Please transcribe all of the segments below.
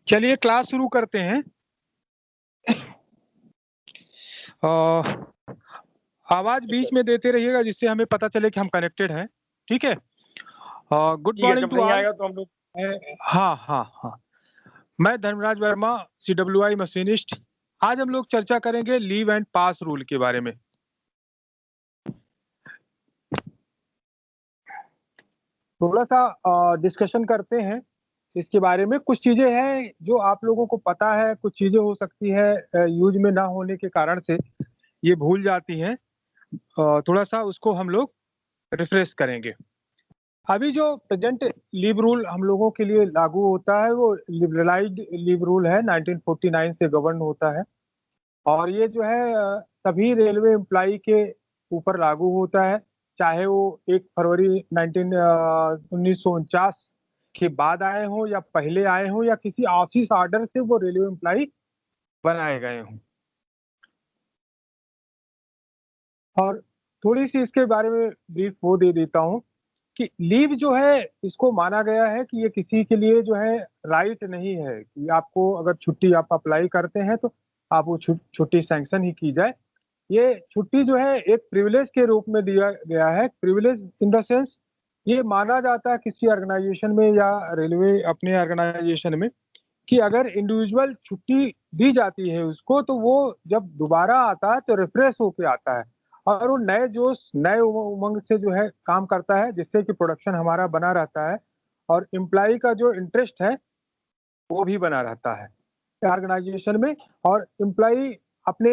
चलिए क्लास शुरू करते हैं। आवाज बीच में देते रहिएगा जिससे हमें पता चले कि हम कनेक्टेड हैं। ठीक है। Good morning to all. तो हम लोग हाँ हाँ हाँ, मैं धर्मराज वर्मा, CWI मशीनिस्ट। आज हम लोग चर्चा करेंगे लीव एंड पास रूल के बारे में। थोड़ा सा डिस्कशन करते हैं इसके बारे में। कुछ चीजें हैं जो आप लोगों को पता है, कुछ चीजें हो सकती है यूज में ना होने के कारण से ये भूल जाती हैं। थोड़ा सा उसको हम लोग रिफ्रेश करेंगे। अभी जो प्रेजेंट लीव रूल हम लोगों के लिए लागू होता है वो लिबरलाइज्ड लीव रूल है, 1949 से गवर्न होता है। और ये जो है सभी रेलवे एम्प्लाई के ऊपर लागू होता है, चाहे वो 1 फरवरी 1949 के बाद आए हों या पहले आए हों या किसी ऑफिस ऑर्डर से वो रेलवे एम्प्लाई बनाए गए हों। और थोड़ी सी इसके बारे में ब्रीफ वो दे देता हूँ कि लीव जो है इसको माना गया है कि ये किसी के लिए जो है राइट नहीं है कि आपको अगर छुट्टी आप अप्लाई करते हैं तो आप वो छुट्टी सैंक्शन ही की जाए। ये छुट्टी जो है एक प्रिविलेज के रूप में दिया गया है। प्रिविलेज इन द सेंस ये माना जाता है किसी ऑर्गेनाइजेशन में या रेलवे अपने ऑर्गेनाइजेशन में कि अगर इंडिविजुअल छुट्टी दी जाती है उसको तो वो जब दोबारा आता है तो रिफ्रेश होके आता है और वो नए जोश नए उमंग से जो है काम करता है, जिससे कि प्रोडक्शन हमारा बना रहता है और एम्प्लॉय का जो इंटरेस्ट है वो भी बना रहता है ऑर्गेनाइजेशन में। और एम्प्लॉय अपने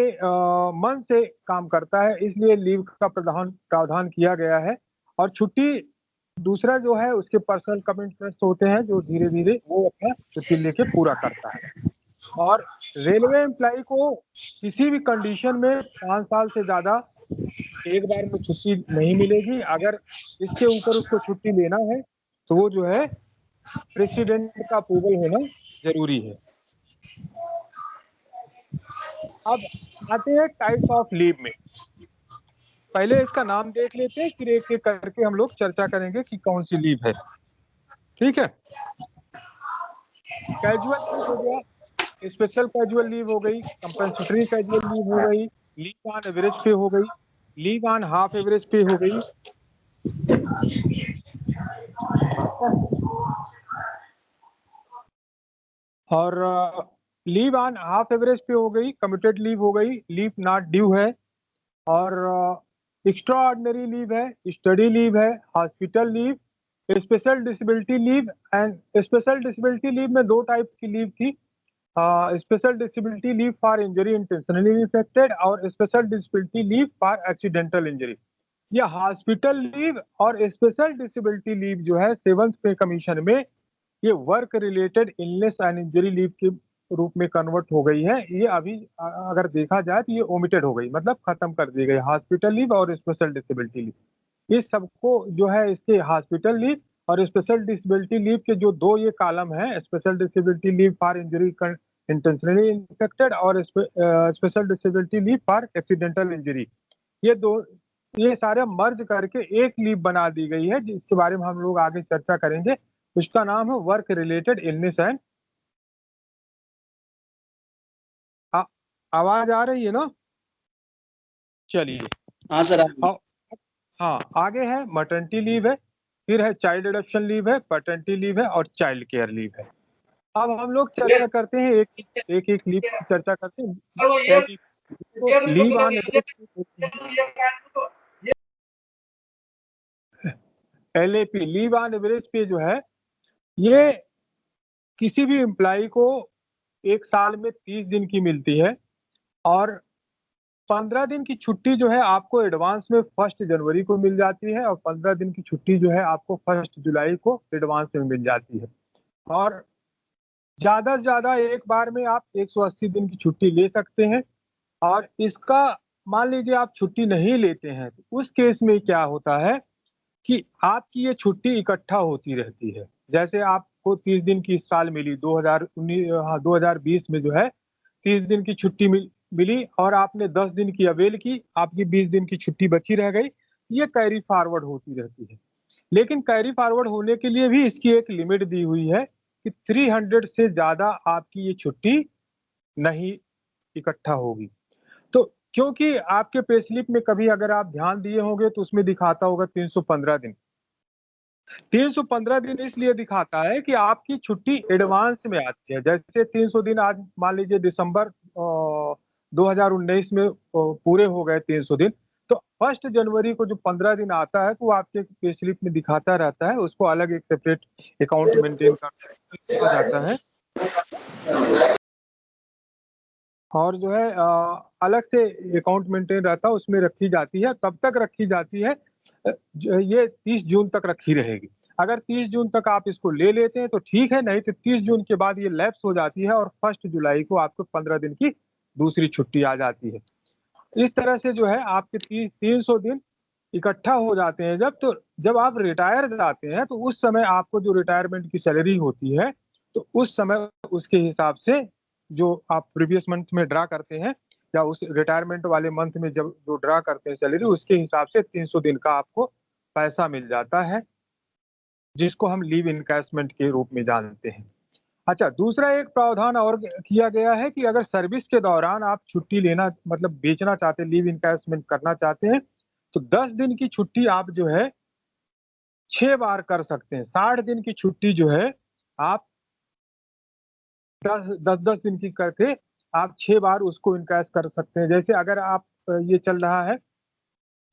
मन से काम करता है, इसलिए लीव का प्रावधान किया गया है। और छुट्टी दूसरा जो है उसके पर्सनल कमिटमेंट्स होते हैं जो धीरे धीरे वो अपना छुट्टी लेके पूरा करता है। और रेलवे एम्प्लॉय को किसी भी कंडीशन में 5 साल से ज़्यादा एक बार में छुट्टी नहीं मिलेगी। अगर इसके ऊपर उसको छुट्टी लेना है तो वो जो है प्रेसिडेंट का अप्रूवल होना जरूरी है। अब आते हैं टाइप्स ऑफ लीव में। पहले इसका नाम देख लेते हैं, फिर एक एक करके हम लोग चर्चा करेंगे कि कौन सी लीव है। ठीक है। कैजुअल लीव हो गया, स्पेशल कैजुअल लीव हो गई, कंपनसेटरी कैजुअल लीव हो गई, लीव ऑन एवरेज पे हो गई, लीव ऑन हाफ एवरेज पे हो गई। और लीव ऑन हाफ एवरेज पे हो गई, कमिटेड लीव हो गई, लीव नॉट ड्यू है। और एक्स्ट्रा ऑर्डिनरी लीव है, स्टडी लीव है, hospital leave, special disability leave. And special disability leave में 2 टाइप की लीव थी, special disability leave for injury intentionally effected और special disability leave for accidental injury. ये hospital leave और special disability leave जो है 7th pay commission में ये work related illness and injury leave के रूप में कन्वर्ट हो गई है। ये अभी अगर देखा जाए तो ये ओमिटेड हो गई, मतलब खत्म कर दी गई हॉस्पिटल लीव और स्पेशल डिसेबिलिटी लीव। ये सबको जो है इसके हॉस्पिटल लीव और स्पेशल डिसेबिलिटी लीव के जो 2 ये कॉलम है, special disability leave for injury intentionally infected और special disability leave for accidental injury, ये सारे मर्ज करके एक लीव बना दी गई है जिसके बारे में हम लोग आगे चर्चा करेंगे। उसका नाम है वर्क रिलेटेड इलनेस एंड। आवाज आ रही है ना? चलिए। हाँ सर। हाँ, आगे है मैटरनिटी लीव है, फिर है चाइल्ड एडॉप्शन लीव है, पैटर्निटी लीव है और चाइल्ड केयर लीव है। अब हम लोग चर्चा करते हैं एक लीव की चर्चा करते हैं। Leave on LAP, leave on average पे जो है ये किसी भी एम्प्लॉय को एक साल में 30 दिन की मिलती है और 15 दिन की छुट्टी जो है आपको एडवांस में 1 जनवरी को मिल जाती है और 15 दिन की छुट्टी जो है आपको 1 जुलाई को एडवांस में मिल जाती है। और ज़्यादा से ज़्यादा एक बार में आप 180 दिन की छुट्टी ले सकते हैं। और इसका मान लीजिए आप छुट्टी नहीं लेते हैं तो उस केस में क्या होता है कि आपकी ये छुट्टी इकट्ठा होती रहती है। जैसे आपको 30 दिन की इस साल मिली, 2020 में जो है 30 दिन की छुट्टी मिली और आपने 10 दिन की अवेल की, आपकी 20 दिन की छुट्टी बची रह गई। ये कैरी फॉरवर्ड होती रहती है। लेकिन कैरी फॉरवर्ड होने के लिए भी इसकी एक लिमिट दी हुई है कि 300 से ज़्यादा आपकी ये छुट्टी नहीं इकट्ठा होगी। तो क्योंकि आपके पे स्लिप में कभी अगर आप ध्यान दिए होंगे तो उसमें दिखाता होगा 315 दिन। 315 दिन इसलिए दिखाता है कि आपकी छुट्टी एडवांस में आती है। जैसे 300 दिन आज मान लीजिए दिसंबर 2019 में पूरे हो गए 300 दिन, तो 1 जनवरी को जो 15 दिन आता है तो वो आपके पे स्लिप में दिखाता रहता है, उसको अलग एक सेपरेट अकाउंट मेंटेन करना जाता है। और जो है अलग से अकाउंट मेंटेन रहता है, उसमें रखी जाती है, कब तक रखी जाती है ये 30 जून तक रखी रहेगी। अगर 30 जून तक आप इसको ले लेते हैं तो ठीक है, नहीं तो 30 जून के बाद ये लैप्स हो जाती है और 1 जुलाई को आपको 15 दिन की दूसरी छुट्टी आ जाती है। इस तरह से जो है आपके 300 दिन इकट्ठा हो जाते हैं जब, तो जब आप रिटायर जाते हैं तो उस समय आपको जो रिटायरमेंट की सैलरी होती है, तो उस समय उसके हिसाब से जो आप प्रीवियस मंथ में ड्रा करते हैं या उस रिटायरमेंट वाले मंथ में जब जो ड्रा करते हैं सैलरी, उसके हिसाब से 300 दिन का आपको पैसा मिल जाता है, जिसको हम लीव इनकैशमेंट के रूप में जानते हैं। अच्छा, दूसरा एक प्रावधान और किया गया है कि अगर सर्विस के दौरान आप छुट्टी लेना मतलब बेचना चाहते हैं, लीव इनकैशमेंट करना चाहते हैं, तो 10 दिन की छुट्टी आप जो है 6 बार कर सकते हैं। 60 दिन की छुट्टी जो है आप 10-10 दिन की करके आप 6 बार उसको इनकैश कर सकते हैं। जैसे अगर आप ये चल रहा है,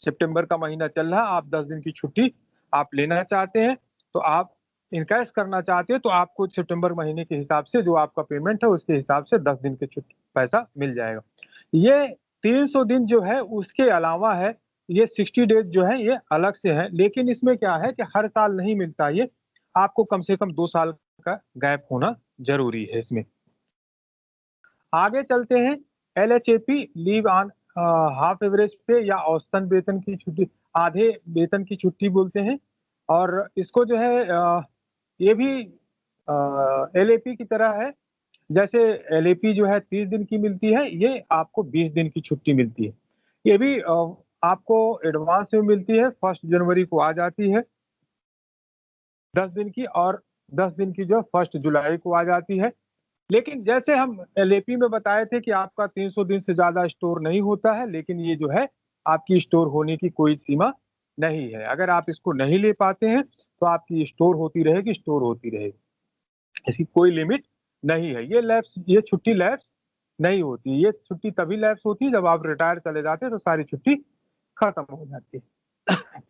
सितंबर का महीना चल रहा है, आप 10 दिन की छुट्टी आप लेना चाहते हैं, तो आप इनकैश करना चाहते हैं, तो आपको सितंबर महीने के हिसाब से जो आपका पेमेंट है, उसके हिसाब से 10 दिन की छुट्टी पैसा मिल जाएगा। ये 300 दिन जो है उसके अलावा है, ये 60 डेज़ जो है ये अलग से है, लेकिन इसमें क्या है कि हर साल नहीं मिलता ये, आपको कम से कम 2 साल का गैप होना ज़रूरी है इसमें। आगे चलते हैं, एलएचएपी लीव ऑन हाफ एवरेज पे या औसतन वेतन की छुट्टी, आधे वेतन की छुट्टी बोलते हैं और इसको जो है ये भी एलएपी की तरह है। जैसे एलएपी जो है 30 दिन की मिलती है, ये आपको 20 दिन की छुट्टी मिलती है। ये भी आपको एडवांस में मिलती है, 1 जनवरी को आ जाती है 10 दिन की, और 10 दिन की जो 1 जुलाई को आ जाती है। लेकिन जैसे हम एलएपी में बताए थे कि आपका 300 दिन से ज़्यादा स्टोर नहीं होता है, लेकिन ये जो है आपकी स्टोर होने की कोई सीमा नहीं है। अगर आप इसको नहीं ले पाते हैं, तो आपकी स्टोर होती रहेगी, स्टोर होती रहेगी। इसकी कोई लिमिट नहीं है। ये छुट्टी लैप्स नहीं होती। ये छुट्टी तभी लैप्स होती है जब आप रिटायर चले जाते हैं, तो सारी छुट्टी खत्म हो जाती है।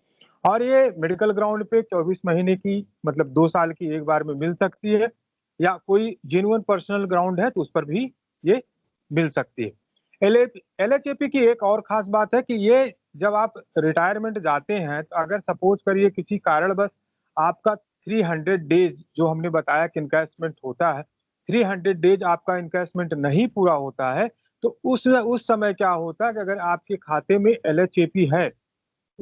और ये मेडिकल ग्राउंड पे 24 महीने की मतलब 2 साल की एक बार में मिल सकती है, या कोई जेन्युइन पर्सनल ग्राउंड है तो उस पर भी ये मिल सकती है। एलएचएपी की एक और ख़ास बात है कि ये जब आप रिटायरमेंट जाते हैं, तो अगर सपोज़ करिए किसी कारणवश आपका 300 डेज़ जो हमने बताया कि इनकैशमेंट होता है, 300 डेज़ आपका इनकैशमेंट नहीं पूरा होता है, तो उस समय क्या होता है कि अगर आपके खाते में एलएचएपी है,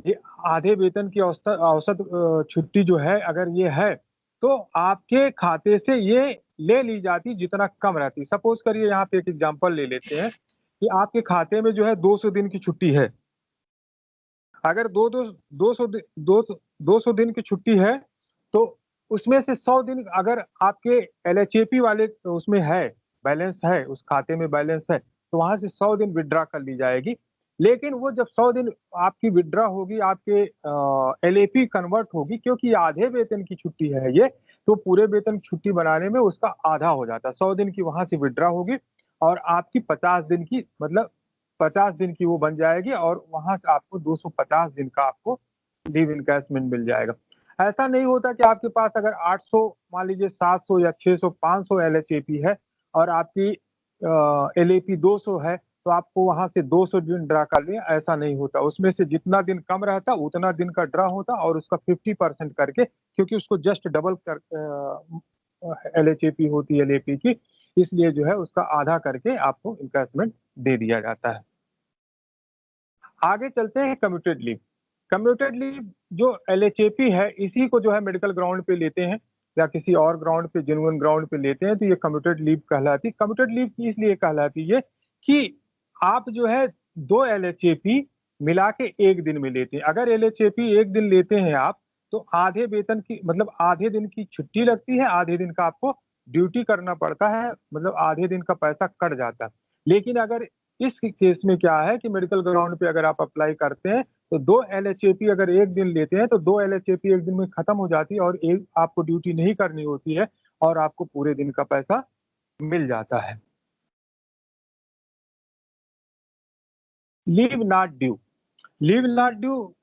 ये आधे वेतन की औसत छुट्टी जो है अगर ये है, तो आपके खाते से ये ले ली जाती जितना कम रहती। सपोज़ करिए यहाँ पे एक एग्ज़ाम्पल ले लेते हैं कि आपके खाते में जो है 200 दिन की छुट्टी है। अगर दो दो 200 दि दो 200 दिन की छुट्टी है, तो उसमें से 100 दिन अगर आपके एलएचएपी वाले उसमें है, बैलेंस है, उस खाते में बैलेंस है, तो वहाँ से 100 दिन विथड्रॉ कर ली जाएगी। लेकिन वो जब 100 दिन आपकी विथड्रॉ होगी, आपके एलएपी कन्वर्ट होगी, क्योंकि ये आधे वेतन की छुट्टी है ये, तो पूरे वेतन की छुट्टी बनाने में उसका आधा हो जाता है। 100 दिन की वहाँ से विथड्रॉ होगी और आपकी 50 दिन की मतलब 50 दिन की वो बन जाएगी और वहाँ से आपको 250 दिन का आपको लीव इनकैशमेंट मिल जाएगा। ऐसा नहीं होता कि आपके पास अगर 800 मान लीजिए 700 या 600 500 एलएचएपी है और आपकी एलएपी 200 है, तो आपको वहाँ से 200 दिन ड्रा कर लिया, ऐसा नहीं होता। उसमें से जितना दिन कम रहता उतना दिन का ड्रा होता और उसका 50% करके, क्योंकि उसको जस्ट डबल कर एलएचएपी होती है एलएपी की, इसलिए जो है उसका आधा करके आपको इनकैशमेंट दे दिया जाता है। आगे चलते हैं कम्यूटेड लीव। कम्यूटेड लीव जो एलएचएपी है, इसी को जो है मेडिकल ग्राउंड पे लेते हैं या किसी और ग्राउंड पे जेन्युइन ग्राउंड पे लेते हैं, तो ये कम्यूटेड लीव कहलाती है। कम्यूटेड लीव इसलिए कहलाती है कि आप जो है 2 एलएचएपी मिला के 1 दिन में लेते हैं। अगर एलएचएपी 1 दिन लेते हैं आप, तो आधे वेतन की मतलब आधे दिन की छुट्टी लगती है, आधे दिन का आपको ड्यूटी करना पड़ता है, मतलब आधे दिन का पैसा कट जाता है। लेकिन अगर इस केस में क्या है कि मेडिकल ग्राउंड पे अगर आप अप्लाई करते हैं, तो 2 एलएचएपी अगर 1 दिन लेते हैं, तो 2 एलएचएपी 1 दिन में खत्म हो जाती है और एक आपको ड्यूटी नहीं करनी होती है और आपको पूरे दिन का पैसा मिल जाता है। Leave not due, leave not due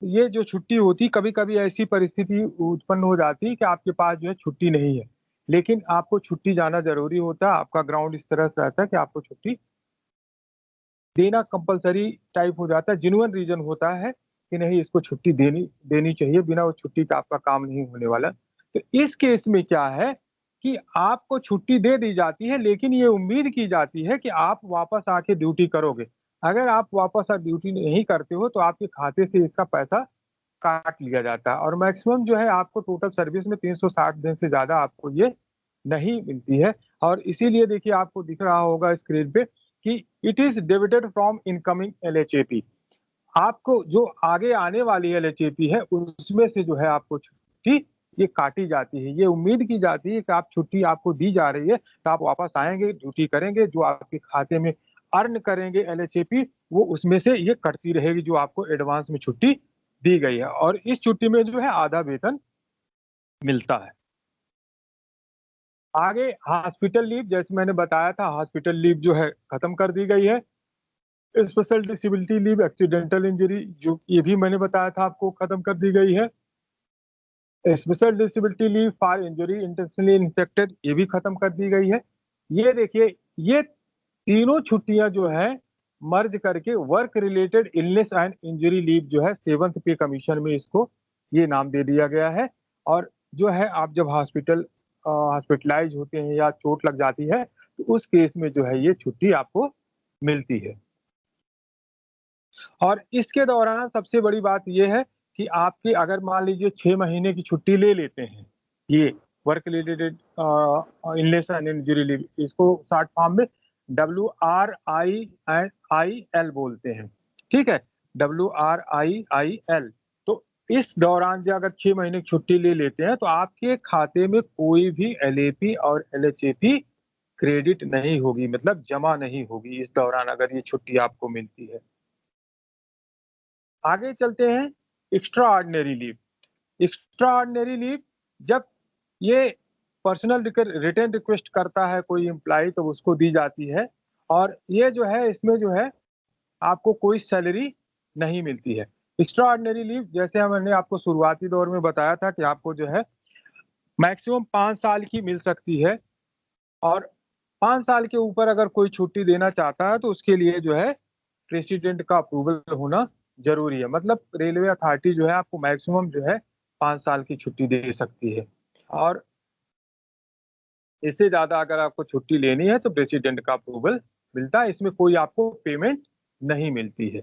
ये जो छुट्टी होती है, कभी-कभी ऐसी परिस्थिति उत्पन्न हो जाती है कि आपके पास जो है छुट्टी नहीं है, लेकिन आपको छुट्टी जाना ज़रूरी होता है, आपका ग्राउंड इस तरह से रहता है कि आपको छुट्टी देना कंपल्सरी टाइप हो जाता है, जेन्युइन रीज़न होता है कि नहीं इसको छुट्टी देनी देनी चाहिए, बिना वो छुट्टी का आपका काम नहीं होने वाला। तो इस केस में क्या है कि आपको छुट्टी दे दी जाती है, लेकिन ये उम्मीद की जाती है कि आप वापस आके ड्यूटी करोगे। अगर आप वापस ड्यूटी नहीं करते हो, तो आपके खाते से इसका पैसा काट लिया जाता है और मैक्सिमम जो है आपको टोटल सर्विस में 360 दिन से ज़्यादा आपको ये नहीं मिलती है और इसीलिए देखिए आपको दिख रहा होगा स्क्रीन पे कि it is debited from incoming LHAP. आपको जो आगे आने वाली एलएचएपी है, उसमें से जो है आपको छुट्टी ये काटी जाती है। ये उम्मीद की जाती है कि आप छुट्टी आपको दी जा रही है, तो आप वापस आएँगे, ड्यूटी करेंगे, जो आपके खाते में अर्न करेंगे एलएचएपी, वो उसमें से ये कटती रहेगी, जो आपको एडवांस में छुट्टी दी गई है और इस छुट्टी में जो है आधा वेतन मिलता है। आगे हॉस्पिटल लीव जैसे मैंने बताया था हॉस्पिटल लीव जो है खत्म कर दी गई है। Special disability leave, accidental injury जो ये भी मैंने बताया था आपको खत्म कर दी गई है। Special disability leave for injury intentionally infected ये भी खत्म कर दी गई है। ये देखिए ये तीनों छुट्टियाँ जो हैं मर्ज करके work related illness and injury leave जो है 7th पे कमीशन में इसको ये नाम दे दिया गया है और जो है आप जब हॉस्पिटलाइज़ होते हैं या चोट लग जाती है, तो उस केस में जो है ये छुट्टी आपको मिलती है। और इसके दौरान सबसे बड़ी बात ये है कि आपकी अगर मान लीजिए 6 महीने की छुट्टी ले लेते हैं, ये work related illness and injury leave इसको शॉर्ट फॉर्म में WRIIL बोलते हैं, ठीक है? WRIIL तो इस दौरान जो अगर 6 महीने की छुट्टी ले लेते हैं, तो आपके खाते में कोई भी एलएपी और एलएचएपी क्रेडिट नहीं होगी मतलब जमा नहीं होगी इस दौरान अगर ये छुट्टी आपको मिलती है। आगे चलते हैं extra ordinary leave. Extra ordinary leave जब ये पर्सनल रिटन रिक्वेस्ट करता है कोई एम्प्लॉयी तो उसको दी जाती है और ये जो है इसमें जो है आपको कोई सैलरी नहीं मिलती है। एक्स्ट्रा ऑर्डिनरी लीव जैसे मैंने आपको शुरुआती दौर में बताया था कि आपको जो है मैक्सिमम 5 साल की मिल सकती है और 5 साल के ऊपर अगर कोई छुट्टी देना चाहता है तो उसके लिए जो है प्रेसिडेंट का अप्रूवल होना ज़रूरी है। मतलब रेलवे अथॉरिटी जो है आपको मैक्सिमम जो है 5 साल की छुट्टी दे सकती है और इससे ज़्यादा अगर आपको छुट्टी लेनी है तो प्रेसिडेंट का अप्रूवल मिलता है, इसमें कोई आपको पेमेंट नहीं मिलती है।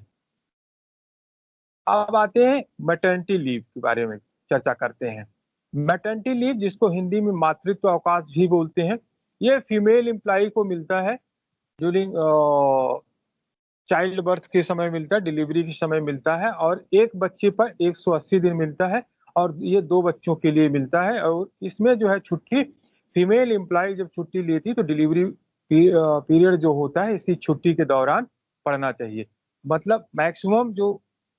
अब आते हैं मैटरनिटी लीव के बारे में चर्चा करते हैं। मैटरनिटी लीव जिसको हिंदी में मातृत्व अवकाश भी बोलते हैं, ये फीमेल एम्प्लॉयी को मिलता है ड्यूरिंग चाइल्ड बर्थ के समय मिलता है, डिलीवरी के समय मिलता है और एक बच्चे पर 180 दिन मिलता है और ये 2 बच्चों के लिए मिलता है और इसमें जो है छुट्टी फीमेल एम्प्लॉयी जब छुट्टी लेती है तो डिलीवरी पीरियड जो होता है इसी छुट्टी के दौरान पड़ना चाहिए। मतलब मैक्सिमम जो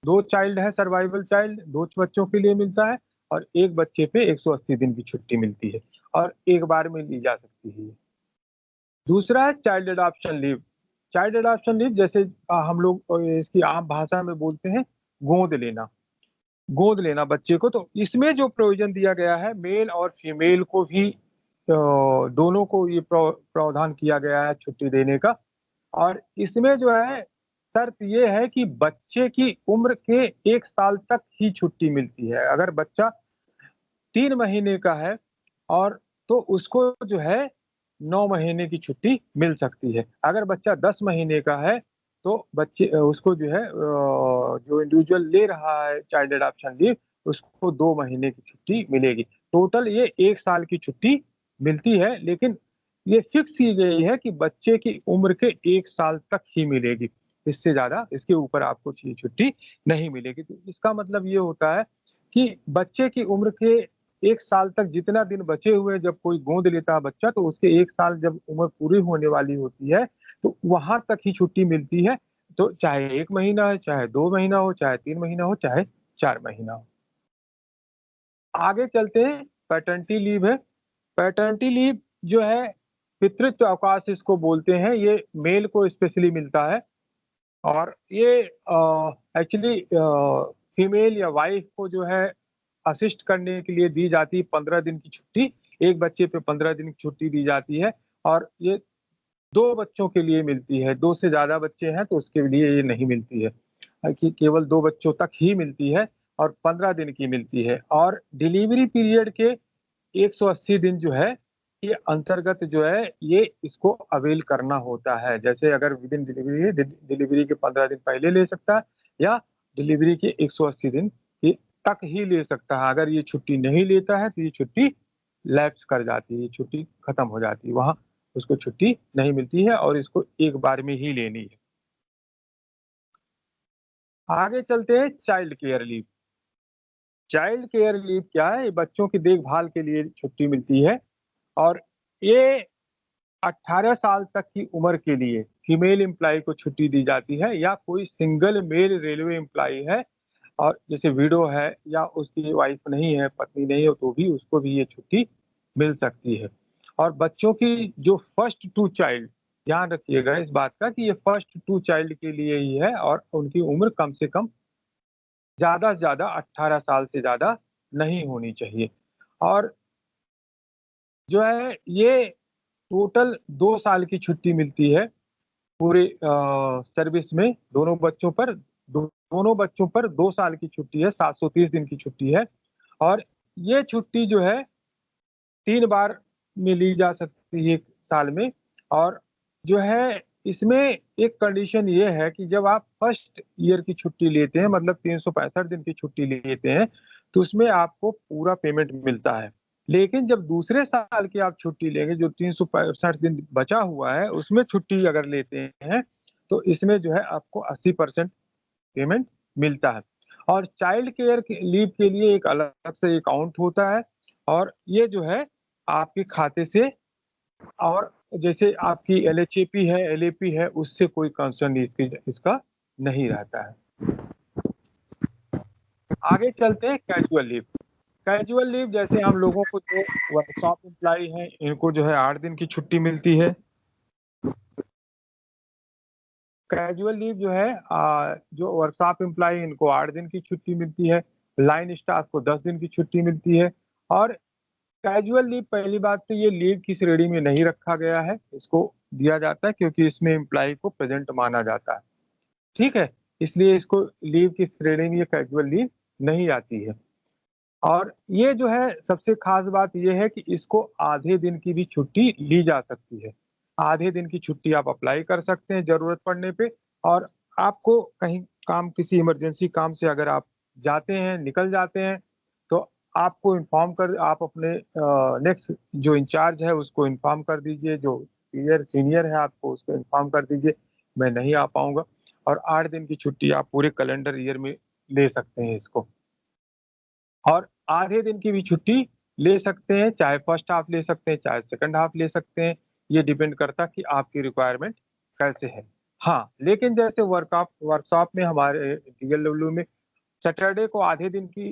2 चाइल्ड है सर्वाइवल चाइल्ड 2 बच्चों के लिए मिलता है और 1 बच्चे पे 180 दिन की छुट्टी मिलती है और एक बार में ली जा सकती है। दूसरा है child adoption leave. Child adoption leave जैसे हम लोग इसकी आम भाषा में बोलते हैं गोद लेना। गोद लेना बच्चे को तो इसमें जो प्रोविज़न दिया गया है मेल और फीमेल को भी दोनों को ये प्रावधान किया गया है छुट्टी देने का और इसमें जो है शर्त ये है कि बच्चे की उम्र के 1 साल तक ही छुट्टी मिलती है। अगर बच्चा 3 महीने का है और तो उसको जो है 9 महीने की छुट्टी मिल सकती है। अगर बच्चा 10 महीने का है, तो बच्चे उसको जो है जो इंडिविजुअल ले रहा है चाइल्ड अडॉप्शन लीव, उसको 2 महीने की छुट्टी मिलेगी। टोटल ये 1 साल की छुट्टी मिलती है, लेकिन ये फिक्स की गई है कि बच्चे की उम्र के 1 साल तक ही मिलेगी। इससे ज़्यादा इसके ऊपर आपको ये छुट्टी नहीं मिलेगी। तो इसका मतलब ये होता है कि बच्चे की उम्र के 1 साल तक जितना दिन बचे हुए हैं जब कोई गोद लेता है बच्चा तो उसके 1 साल जब उम्र पूरी होने वाली होती है, तो वहाँ तक ही छुट्टी मिलती है। तो चाहे 1 महीना है, चाहे 2 महीना हो, चाहे 3 महीना हो, चाहे 4 महीना हो। आगे चलते हैं, पैटर्निटी लीव है। पैटर्निटी लीव जो है पितृत्व अवकाश इसको बोलते हैं, ये मेल को स्पेशली मिलता है और ये एक्चुअली फीमेल या वाइफ को जो है असिस्ट करने के लिए दी जाती है 15 दिन की छुट्टी, एक बच्चे पे 15 दिन की छुट्टी दी जाती है और ये 2 बच्चों के लिए मिलती है, 2 से ज़्यादा बच्चे हैं तो उसके लिए ये नहीं मिलती है। कि केवल 2 बच्चों तक ही मिलती है और 15 दिन की मिलती है और डिलीवरी पीरियड के 180 दिन जो है, ये अंतर्गत जो है, ये इसको अवेल करना होता है। जैसे अगर विदिन डिलीवरी है, डिलीवरी के 15 दिन पहले ले सकता है या डिलीवरी के 180 दिन ये तक ही ले सकता है। अगर ये छुट्टी नहीं लेता है, तो ये छुट्टी लैप्स कर जाती है, ये छुट्टी खत्म हो जाती है। वहाँ उसको छुट्टी नहीं मिलती है और इसको एक बार में ही लेनी है। आगे चलते हैं child care leave. Child care leave क्या है? ये बच्चों की देखभाल के लिए छुट्टी मिलती है और ये 18 साल तक की उम्र के लिए फीमेल एम्प्लॉयी को छुट्टी दी जाती है या कोई सिंगल मेल रेलवे एम्प्लॉयी है और जैसे विडो है या उसकी वाइफ नहीं है, पत्नी नहीं है, तो भी उसको भी ये छुट्टी मिल सकती है। और बच्चों की जो फर्स्ट 2 चाइल्ड, ध्यान रखिएगा इस बात का कि ये फर्स्ट 2 चाइल्ड के लिए ही है और उनकी उम्र कम से कम ज़्यादा से ज़्यादा 18 साल से ज़्यादा नहीं होनी चाहिए। और जो है ये टोटल 2 साल की छुट्टी मिलती है पूरे सर्विस में दोनों बच्चों पर 2 साल की छुट्टी है, 730 दिन की छुट्टी है और ये छुट्टी जो है 3 बार में ली जा सकती है 1 साल में और जो है इसमें एक कंडीशन ये है कि जब आप फर्स्ट ईयर की छुट्टी लेते हैं मतलब 365 दिन की छुट्टी लेते हैं, तो उसमें आपको पूरा पेमेंट मिलता है। लेकिन जब दूसरे साल की आप छुट्टी लेंगे जो 365 दिन बचा हुआ है, उसमें छुट्टी अगर लेते हैं, तो इसमें जो है आपको 80% पेमेंट मिलता है। और चाइल्ड केयर के लीव के लिए एक अलग से अकाउंट होता है और ये जो है आपके खाते से और जैसे आपकी एलएचएपी है, एलएपी है, उससे कोई कंसर्न इसका नहीं रहता है। आगे चलते हैं कैजुअल लीव। कैजुअल लीव जैसे हम लोगों को जो वर्कशॉप एम्प्लॉयी हैं, इनको जो है 8 दिन की छुट्टी मिलती है। कैजुअल लीव जो है जो वर्कशॉप एम्प्लॉयी इनको 8 दिन की छुट्टी मिलती है, लाइन स्टाफ को 10 दिन की छुट्टी मिलती है और कैजुअल लीव पहली बात तो ये लीव की श्रेणी में नहीं रखा गया है, इसको दिया जाता है क्योंकि इसमें एम्प्लॉयी को प्रेज़ेंट माना जाता है, ठीक है? इसलिए इसको लीव की श्रेणी में ये कैजुअल लीव नहीं आती है। और ये जो है सबसे ख़ास बात ये है कि इसको आधे दिन की भी छुट्टी ली जा सकती है। आधे दिन की छुट्टी आप अप्लाई कर सकते हैं ज़रूरत पड़ने पे और आपको कहीं काम किसी इमरजेंसी काम से अगर आप जाते हैं, निकल जाते हैं, तो आपको इन्फॉर्म कर आप अपने नेक्स्ट जो इंचार्ज है उसको इन्फॉर्म कर दीजिए, जो सीनियर है आपको उसको इन्फॉर्म कर दीजिए, मैं नहीं आ पाऊँगा और 8 दिन की छुट्टी आप पूरे कैलेंडर ईयर में ले सकते हैं इसको। और आधे दिन की भी छुट्टी ले सकते हैं, चाहे फर्स्ट हाफ ले सकते हैं, चाहे सेकंड हाफ ले सकते हैं, ये डिपेंड करता है कि आपकी रिक्वायरमेंट कैसे है। हाँ, लेकिन जैसे वर्कशॉप में हमारे डीएलडब्ल्यू में सैटरडे को आधे दिन की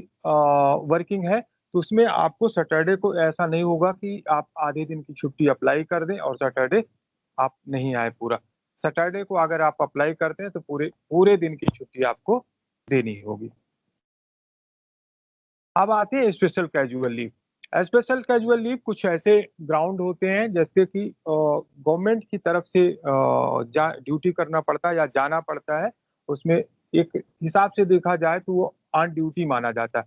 वर्किंग है, तो उसमें आपको सैटरडे को ऐसा नहीं होगा कि आप आधे दिन की छुट्टी अप्लाई कर दें और सैटरडे आप नहीं आए पूरा। सैटरडे को अगर आप अप्लाई करते हैं, तो पूरे पूरे दिन की छुट्टी आपको देनी होगी। अब आते हैं special casual leave. Special casual leave कुछ ऐसे ग्राउंड होते हैं जैसे कि गवर्नमेंट की तरफ से जा ड्यूटी करना पड़ता है या जाना पड़ता है। उसमें एक हिसाब से देखा जाए तो वो ऑन ड्यूटी माना जाता है।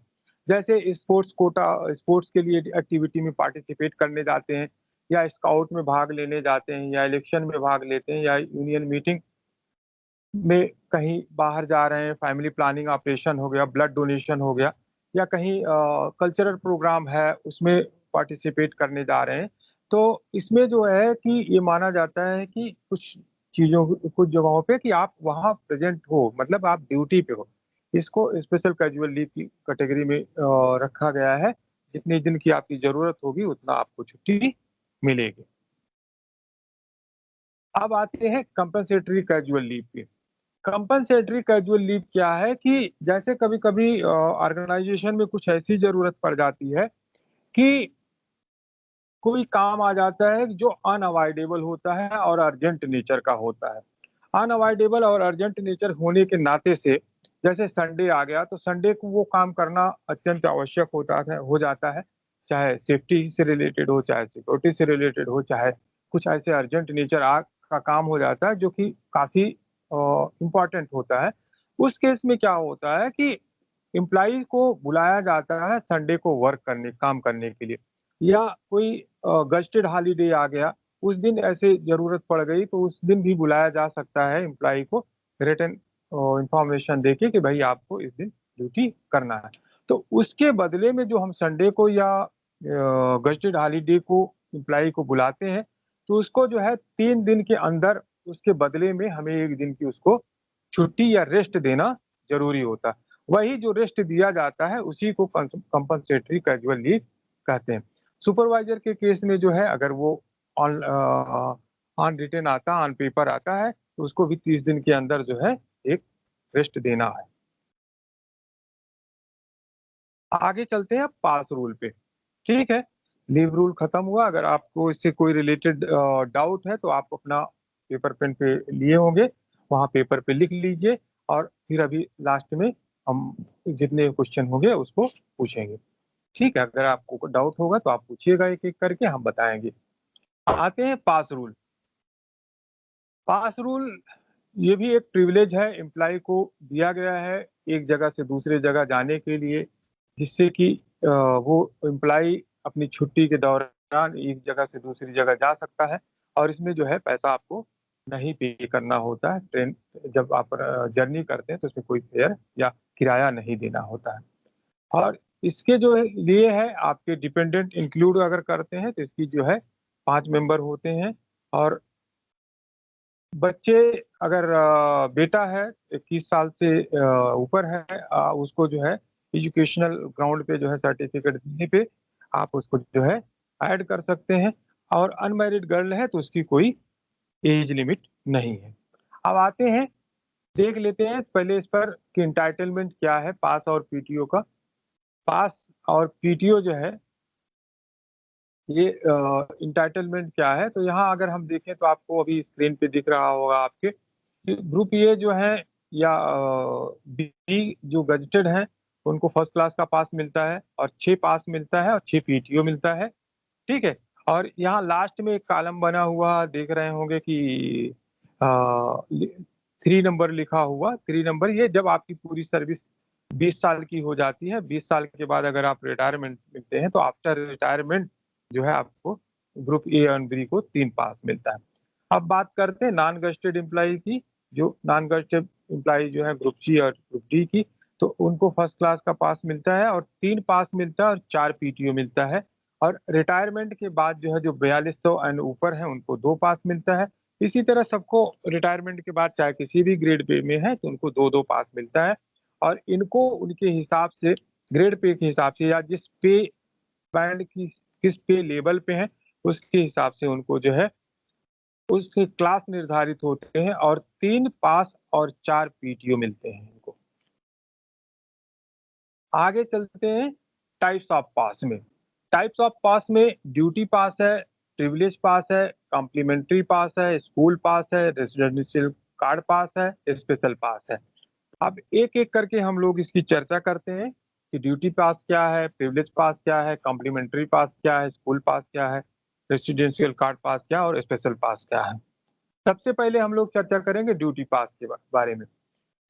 जैसे स्पोर्ट्स के लिए एक्टिविटी में पार्टिसिपेट करने जाते हैं या स्काउट में भाग लेने जाते हैं या इलेक्शन में भाग लेते हैं या यूनियन मीटिंग में कहीं बाहर जा रहे हैं, फैमिली प्लानिंग ऑपरेशन हो गया, ब्लड डोनेशन हो गया या कहीं कल्चरल प्रोग्राम है, उसमें पार्टिसिपेट करने जा रहे हैं। तो इसमें जो है कि ये माना जाता है कि कुछ जगहों पे कि आप वहाँ प्रेज़ेंट हो, मतलब आप ड्यूटी पे हो। इसको स्पेशल कैजुअल लीव की कैटेगरी में रखा गया है, जितने दिन की आपकी ज़रूरत होगी उतना आपको छुट्टी मिलेगी। अब आते हैं कंपल्सेटरी कैजुअल लीव पे। कंपल्सेटरी कैजुअल लीव क्या है कि जैसे कभी-कभी ऑर्गेनाइज़ेशन में कुछ ऐसी ज़रूरत पड़ जाती है कि कोई काम आ जाता है जो अनअवॉइडेबल होता है और अर्जेंट नेचर का होता है। अनअवॉइडेबल और अर्जेंट नेचर होने के नाते से जैसे संडे आ गया तो संडे को वो काम करना अत्यंत आवश्यक होता है हो जाता है। चाहे सेफ्टी से रिलेटेड हो, चाहे सिक्योरिटी से रिलेटेड हो, चाहे कुछ ऐसे अर्जेंट नेचर का काम हो जाता है जो कि काफ़ी इम्पोर्टेंट होता है। उस केस में क्या होता है कि एम्प्लॉई को बुलाया जाता है संडे को वर्क करने काम करने के लिए या कोई गज़टेड हॉलिडे आ गया, उस दिन ऐसे ज़रूरत पड़ गई तो उस दिन भी बुलाया जा सकता है एम्प्लॉई को रिटन इन्फॉर्मेशन देके कि भई आपको इस दिन ड्यूटी करना है। तो उसके बदले में जो हम संडे को या गज़टेड हॉलिडे को एम्प्लॉई को बुलाते हैं, तो उसको जो है 3 दिन के अंदर उसके बदले में हमें 1 दिन की उसको छुट्टी या रेस्ट देना ज़रूरी होता है। वही जो रेस्ट दिया जाता है उसी को कंपल्सेटरी कैजुअल लीव कहते हैं। सुपरवाइज़र के केस में जो है अगर वो ऑन रिटन आता ऑन पेपर आता है तो उसको भी 30 दिन के अंदर जो है एक रेस्ट देना है। आगे चलते हैं पास रूल पे, ठीक है? लीव रूल खत्म हुआ, अगर आपको इससे कोई रिलेटेड डाउट है तो आप अपना पेपर पेन पे लिए होंगे, वहाँ पेपर पे लिख लीजिए और फिर अभी लास्ट में हम जितने क्वेश्चन होंगे उसको पूछेंगे। ठीक है? अगर आपको कोई डाउट होगा तो आप पूछिएगा एक-एक करके हम बताएँगे। आते हैं पास रूल। पास रूल ये भी एक प्रिविलेज है, एम्प्लॉयी को दिया गया है एक जगह से दूसरे जगह जाने के लिए, जिससे कि वो एम्प्लॉयी अपनी छुट्टी के दौरान एक जगह से दूसरी जगह जा सकता है और इसमें जो है पैसा आपको नहीं पे करना होता है। ट्रेन जब आप जर्नी करते हैं तो इसमें कोई फेयर या किराया नहीं देना होता है। और इसके जो है लिए है आपके डिपेंडेंट इंक्लूड अगर करते हैं तो इसकी जो है 5 मेंबर होते हैं और बच्चे अगर बेटा है 21 साल से ऊपर है उसको जो है एजुकेशनल ग्राउंड पे जो है सर्टिफिकेट देने पे आप उसको जो है ऐड कर सकते हैं और अनमैरिड गर्ल है तो उसकी कोई एज लिमिट नहीं है। अब आते हैं देख लेते हैं पहले इस पर कि एंटाइटलमेंट क्या है पास और पीटीओ का। पास और पीटीओ जो है ये एंटाइटलमेंट क्या है? तो यहाँ अगर हम देखें तो आपको अभी स्क्रीन पे दिख रहा होगा आपके कि ग्रुप ए जो है या बी जो गज़ेटेड हैं, उनको फर्स्ट क्लास का पास मिलता है और 6 पास मिलता है और 6 पीटीओ मिलता है, ठीक है? और यहाँ लास्ट में एक कॉलम बना हुआ देख रहे होंगे कि अ, लि 3 नंबर लिखा हुआ, 3 नंबर ये जब आपकी पूरी सर्विस 20 साल की हो जाती है, 20 साल के बाद अगर आप रिटायरमेंट मिलते हैं, तो आफ्टर रिटायरमेंट जो है आपको ग्रुप ए और बी को 3 पास मिलता है। अब बात करते हैं नॉन गज़ेटेड एम्प्लॉयी की, जो नॉन गज़ेटेड एम्प्लॉयी जो है ग्रुप सी और ग्रुप डी की, तो उनको फर्स्ट क्लास का पास मिलता है और 3 पास मिलता है और 4 पीटीओ मिलता है और रिटायरमेंट के बाद जो है जो 4200 एंड ऊपर हैं उनको 2 पास मिलता है। इसी तरह सबको रिटायरमेंट के बाद चाहे किसी भी ग्रेड पे में है तो उनको 2-2 पास मिलता है और इनको उनके हिसाब से ग्रेड पे के हिसाब से या जिस पे बैंड की किस पे लेवल पे हैं, उसके हिसाब से उनको जो है उसके क्लास निर्धारित होते हैं और 3 पास और 4 पीटीओ मिलते हैं इनको। आगे चलते हैं टाइप्स ऑफ पास में। टाइप्स ऑफ पास में ड्यूटी पास है, प्रिविलेज पास है, कॉम्प्लीमेंट्री पास है, स्कूल पास है, रेजिडेंशियल कार्ड पास है, स्पेशल पास है। अब एक-एक करके हम लोग इसकी चर्चा करते हैं कि ड्यूटी पास क्या है, प्रिविलेज पास क्या है, कॉम्प्लीमेंट्री पास क्या है, स्कूल पास क्या है, रेजिडेंशियल कार्ड पास क्या है और स्पेशल पास क्या है। सबसे पहले हम लोग चर्चा करेंगे ड्यूटी पास के बारे में।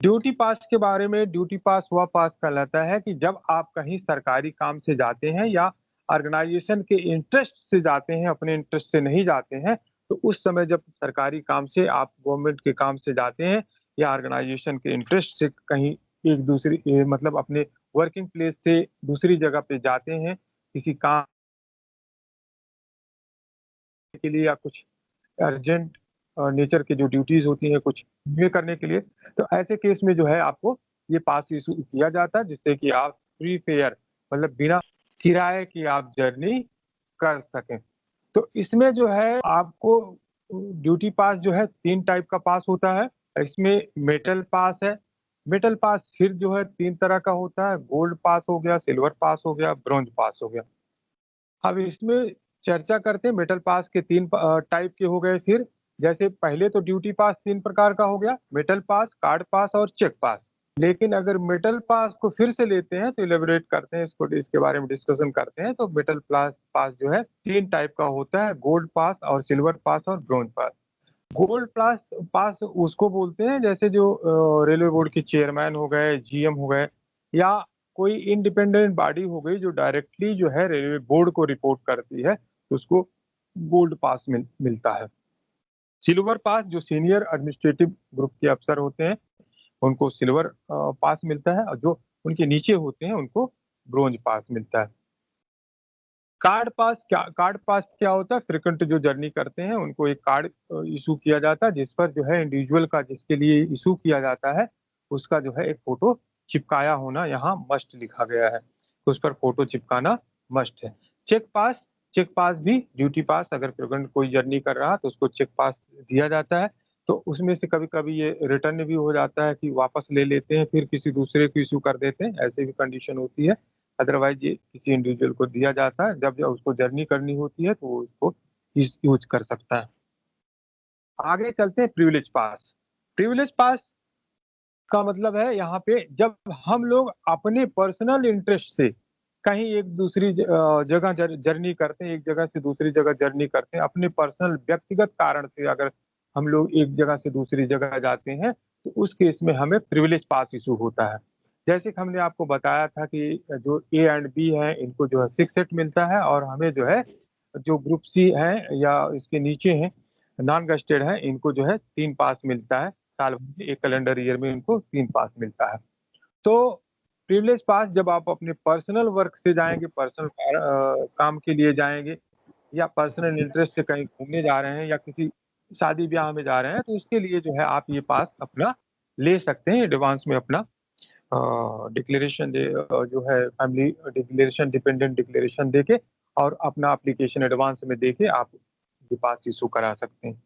ड्यूटी पास के बारे में ड्यूटी पास वह पास कहलाता है कि जब आप कहीं सरकारी काम से जाते हैं या ऑर्गेनाइजेशन के इंटरेस्ट से जाते हैं, अपने इंटरेस्ट से नहीं जाते हैं, तो उस समय जब सरकारी काम से आप गवर्नमेंट के काम से जाते हैं या ऑर्गेनाइजेशन के इंटरेस्ट से कहीं एक दूसरी मतलब अपने वर्किंग प्लेस से दूसरी जगह पे जाते हैं, किसी काम के लिए या कुछ अर्जेंट नेचर की जो ड्यूटीज़ होती हैं कुछ ये करने के लिए, तो ऐसे केस में जो है आपको ये पास इश्यू किया जाता है जिससे कि आप फ्री फेयर मतलब बिना किराए की आप जर्नी कर सकें। तो इसमें जो है आपको ड्यूटी पास जो है 3 टाइप का पास होता है। इसमें मेटल पास है। मेटल पास फिर जो है 3 तरह का होता है, गोल्ड पास हो गया, सिल्वर पास हो गया, ब्रॉन्ज पास हो गया। अब इसमें चर्चा करते हैं मेटल पास के 3 टाइप के हो गए फिर। जैसे पहले तो ड्यूटी पास 3 प्रकार का हो गया, मेटल पास, कार्ड पास और चेक पास। लेकिन अगर मेटल पास को फिर से लेते हैं तो इलैबोरेट करते हैं इसके बारे में डिस्कशन करते हैं तो मेटल पास पास जो है 3 टाइप का होता है, गोल्ड पास और सिल्वर पास और ब्रॉन्ज पास। गोल्ड पास पास उसको बोलते हैं जैसे जो रेलवे बोर्ड के चेयरमैन हो गए, जीएम हो गए या कोई इंडिपेंडेंट बॉडी हो गई जो डायरेक्टली जो है रेलवे बोर्ड को रिपोर्ट करती है, उसको गोल्ड पास मिलता है। सिल्वर पास जो सीनियर एडमिनिस्ट्रेटिव ग्रुप के अफसर होते हैं, उनको सिल्वर पास मिलता है और जो उनके नीचे होते हैं उनको ब्रोंज पास मिलता है। कार्ड पास क्या होता है? फ्रीक्वेंट जो जर्नी करते हैं उनको एक कार्ड इश्यू किया जाता है जिस पर जो है इंडिविजुअल का जिसके लिए इश्यू किया जाता है, उसका जो है एक फ़ोटो चिपकाया होना यहाँ मस्ट लिखा गया है। तो उस पर फ़ोटो चिपकाना मस्ट है। चेक पास चेक पास भी ड्यूटी पास अगर फ्रीक्वेंट कोई जर्नी कर रहा है तो उसको चेक पास दिया जाता है। तो उसमें से कभी-कभी ये रिटर्न भी हो जाता है कि वापस ले लेते हैं, फिर किसी दूसरे को इश्यू कर देते हैं, ऐसी भी कंडीशन होती है। अदरवाइज़ ये किसी इंडिविजुअल को दिया जाता है, जब उसको जर्नी करनी होती है तो वो उसको यूज़ कर सकता है। आगे चलते हैं प्रिविलेज पास। प्रिविलेज पास का मतलब है यहाँ पे जब हम लोग अपने पर्सनल इंटरेस्ट से कहीं एक दूसरी जगह जर्नी करते हैं, एक जगह से दूसरी जगह जर्नी करते हैं, अपने पर्सनल व्यक्तिगत कारण से अगर हम लोग एक जगह से दूसरी जगह जाते हैं, तो उस केस में हमें प्रिविलेज पास इश्यू होता है। जैसे कि हमने आपको बताया था कि जो ए एंड बी हैं, इनको जो है 6 सेट मिलता है और हमें जो है जो ग्रुप सी हैं या इसके नीचे हैं, नॉन गज़टेड हैं, इनको जो है 3 पास मिलता है। साल भर में 1 कैलेंडर ईयर में इनको 3 पास मिलता है। तो प्रिविलेज पास जब आप अपने पर्सनल वर्क से जाएँगे, पर्सनल काम के लिए जाएँगे या पर्सनल इंटरेस्ट से कहीं घूमने जा रहे हैं या किसी शादी-ब्याह में जा रहे हैं, तो उसके लिए जो है आप ये पास अपना ले सकते हैं एडवांस में अपना डिक्लेरेशन जो है फैमिली डिक्लेरेशन, डिपेंडेंट डिक्लेरेशन देके और अपना एप्लीकेशन एडवांस में देके आप ये पास इश्यू करा सकते हैं।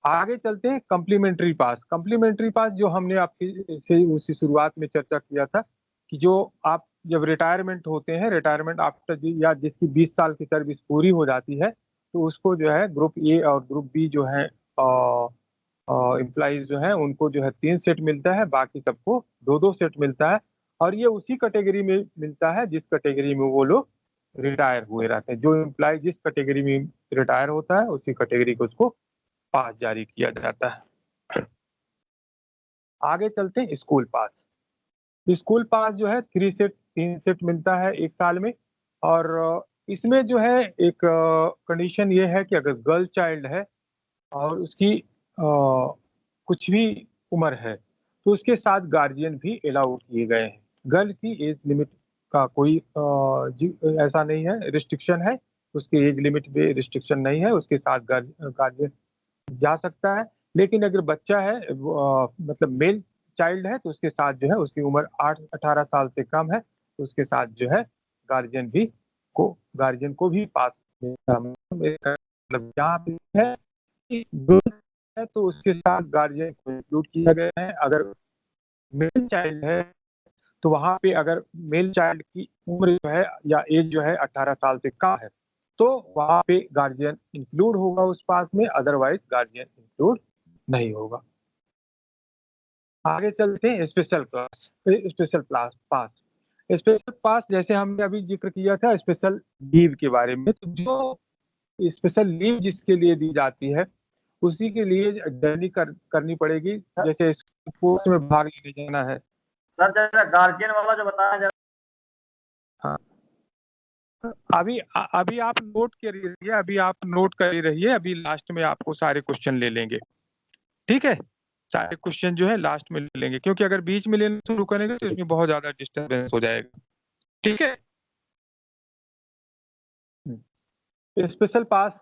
आगे चलते हैं कम्प्लीमेंट्री पास। कम्प्लीमेंट्री पास जो हमने आपकी से उसी शुरुआत में चर्चा किया था कि जो आप जब रिटायरमेंट होते हैं, रिटायरमेंट आफ्टर या जिसकी 20 साल की सर्विस पूरी हो जाती है, तो उसको जो है ग्रुप ए और ग्रुप बी जो है एम्प्लॉइज़ जो हैं उनको जो है 3 सेट मिलता है, बाकी सबको 2-2 सेट मिलता है और ये उसी कैटेगरी में मिलता है जिस कैटेगरी में वो लोग रिटायर हुए रहते हैं। जो एम्प्लॉयी जिस कैटेगरी में रिटायर होता है, उसी कैटेगरी को उसको पास जारी किया जाता है। आगे चलते हैं स्कूल पास। स्कूल पास जो है 3 सेट मिलता है 1 साल में और इसमें जो है एक कंडीशन ये है कि अगर गर्ल चाइल्ड है और उसकी कुछ भी उम्र है, तो उसके साथ गार्डियन भी अलाउ किए गए हैं। गर्ल की एज लिमिट का कोई ऐसा नहीं है, रिस्ट्रिक्शन है, उसकी एज लिमिट पे रिस्ट्रिक्शन नहीं है, उसके साथ गार्डियन जा सकता है। लेकिन अगर बच्चा है मतलब मेल चाइल्ड है, तो उसके साथ जो है उसकी उम्र 8-18 साल से कम है, तो उसके साथ जो है गार्डियन को भी पास मतलब यहाँ पे है कि गर्ल है तो उसके साथ गार्डियन को इंक्लूड किया गया है। अगर मेल चाइल्ड है, तो वहाँ पे अगर मेल चाइल्ड की उम्र जो है या एज जो है 18 साल से कम है, तो वहाँ पे गार्डियन इंक्लूड होगा उस पास में, अदरवाइज़ गार्डियन इंक्लूड नहीं होगा। आगे चलते हैं स्पेशल क्लास पास। स्पेशल पास जैसे हमने अभी ज़िक्र किया था स्पेशल लीव के बारे में, तो जो स्पेशल लीव जिसके लिए दी जाती है, उसी के लिए जर्नी करनी पड़ेगी। जैसे स्पोर्ट्स में भाग लेने जाना है। सर जरा गार्जियन वाला जो बताया जा हाँ। अभी आप नोट कर रहिए, अभी आप नोट कर ही रहिए, अभी लास्ट में आपको सारे क्वेश्चन ले लेंगे, ठीक है? सारे क्वेश्चन जो है लास्ट में ले लेंगे क्योंकि अगर बीच में लेना शुरू करेंगे तो इसमें बहुत ज़्यादा डिस्टर्बेंस हो जाएगा, ठीक है? स्पेशल पास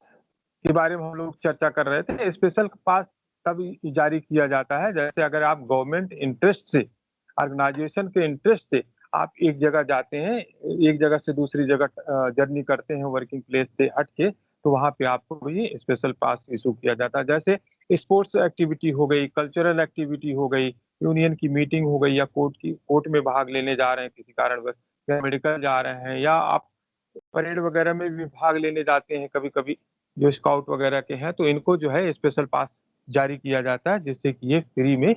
के बारे में हम लोग चर्चा कर रहे थे। स्पेशल पास तब जारी किया जाता है जैसे अगर आप गवर्नमेंट इंटरेस्ट से, ऑर्गेनाइजेशन के इंटरेस्ट से आप एक जगह जाते हैं, एक जगह से दूसरी जगह जर्नी करते हैं वर्किंग प्लेस से हट के, तो वहाँ पे आपको भी स्पेशल पास इश्यू किया जाता है। जैसे स्पोर्ट्स एक्टिविटी हो गई, कल्चरल एक्टिविटी हो गई, यूनियन की मीटिंग हो गई या कोर्ट में भाग लेने जा रहे हैं किसी कारणवश, या मेडिकल जा रहे हैं, या आप परेड वगैरह में भी भाग लेने जाते हैं कभी-कभी, जो स्काउट वगैरह के हैं, तो इनको जो है स्पेशल पास जारी किया जाता है, जिससे कि ये फ्री में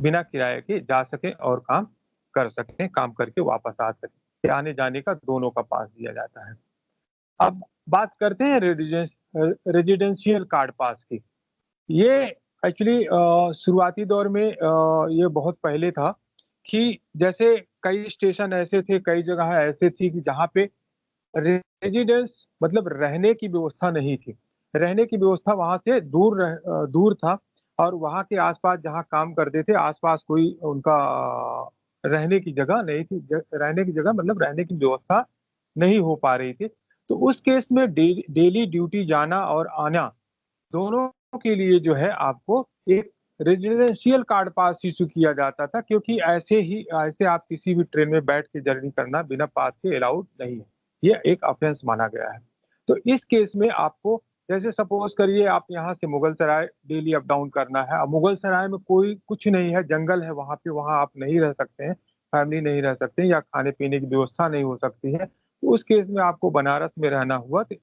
बिना किराए के जा सकें और काम कर सकें, काम करके वापस आ सकें। आने-जाने का दोनों का पास दिया जाता है। अब बात करते हैं रेजिडेंशियल कार्ड पास की। ये एक्चुअली शुरुआती दौर में ये बहुत पहले था कि जैसे कई स्टेशन ऐसे थे, कई जगह ऐसे थी कि जहाँ पे रेजिडेंस मतलब रहने की व्यवस्था नहीं थी। रहने की व्यवस्था वहाँ से दूर था और वहाँ के आस-पास जहाँ काम करते थे, आस-पास कोई उनका रहने की जगह नहीं थी। रहने की जगह मतलब रहने की व्यवस्था नहीं हो पा रही थी। तो उस केस में डेली ड्यूटी जाना और आना, दोनों के लिए जो है आपको एक रेजिडेंशियल कार्ड पास इश्यू किया जाता था, क्योंकि ऐसे आप किसी भी ट्रेन में बैठ के जर्नी करना बिना पास के अलाउड नहीं है। ये एक ऑफेंस माना गया है। तो इस केस में आपको, जैसे सपोज़ करिए आप यहाँ से मुगलसराय डेली अप डाउन करना है। अब मुगलसराय में कोई कुछ नहीं है, जंगल है वहाँ पे, वहाँ आप नहीं रह सकते हैं, फैमिली नहीं रह सकते या खाने-पीने की व्यवस्था नहीं हो सकती है। तो उस केस में आपको बनारस में रहना हुआ। तो